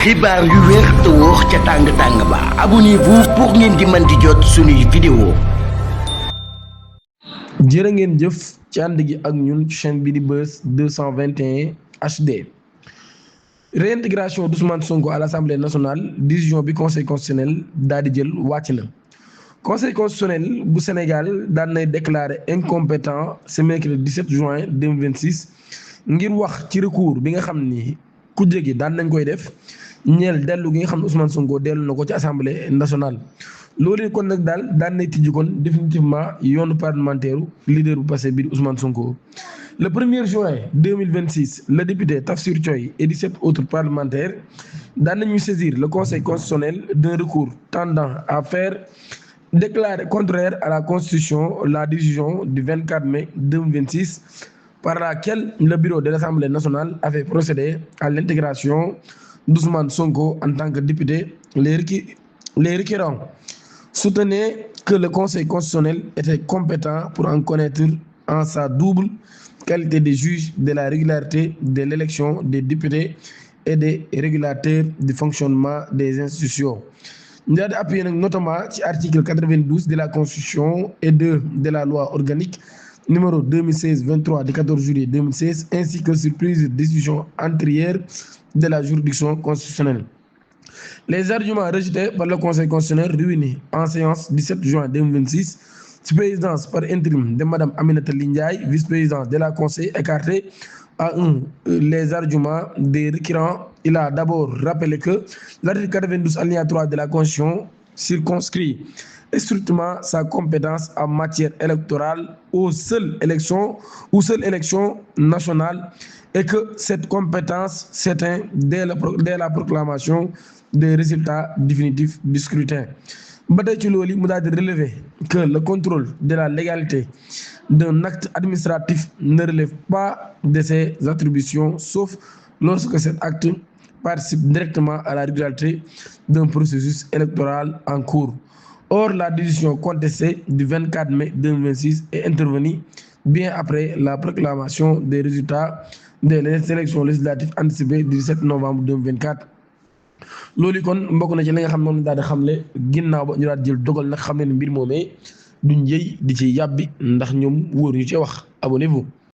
xibaar yu wér te wóor ca tàng ba abonnez-vous pour ngeen di mën di jot suñuy vidéo. jërë ngeen jëf ci ànd gi ak ñun chaîne bi di Buzz 221 HD. réintégration d'Ousmane Sonko à l'Assemblée nationale décision bi conseil constitutionnel daal di jël wàcc na. conseil constitutionnel bu Sénégal daan nay déclaré incompétent ce mercredi 17 juin 2026 ngir wax ci recours bi nga xam ni ku jégi daan nañ koy def ñeel dellu gi nga xam ne Ousmane Sonko dellu na ko ci assemblée nationale. loolu kon nag daal daan nay tijji kon définitivement yoonu parlementaire leader bu passé bi Ousmane Sonko. Le 1er juin 2026 le député Tafsir Thioye et 17 autres parlementaires daan nañu saisir le conseil constitutionnel d'un recours tendant à faire déclarer contraire à la constitution la décision du 24 mai 2026 par laquelle le bureau de l'Assemblée nationale avait procédé à l'intégration d'Ousmane Sonko en tant que député. Les requérants soutenaient que le Conseil constitutionnel était compétent pour en connaître en sa double qualité de juge de la régularité de l'élection des députés et des régulateurs du fonctionnement des institutions. Nous avons appuyé notamment sur l'article 92 de la Constitution et de la loi organique numéro 2016-23 du 14 juillet 2016 ainsi que sur plusieurs décisions antérieures de la juridiction constitutionnelle. Les arguments rejetés par le Conseil constitutionnel réunis en séance 17 juin 2026, présidence par intérim de Mme Aminata Lindiaye, vice-présidence de la Conseil, écarté à les arguments des requérants. Il a d'abord rappelé que l'article 92 alinéa 3 de la Constitution circonscrit strictement sa compétence en matière électorale aux seules élections nationales et que cette compétence s'éteint dès la proclamation des résultats définitifs du scrutin. Ba tey ci loolu mu daal di relever que le contrôle de la légalité d'un acte administratif ne relève pas de ses attributions sauf lorsque cet acte participe directement à la régularité d'un processus électoral en cours. Or, la décision contestée du 24 mai 2026 est intervenue bien après la proclamation des résultats des élections législatives anticipées du 17 novembre 2024. loolu kon mbokk na ci li nga xam noonu daal di xamle ginnaaw ba ñu daal jël dogal nag xam ne mbir moomee duñ yëy di ci yàbbi ndax ñoom wóor ñu ci wax abonnez-vous.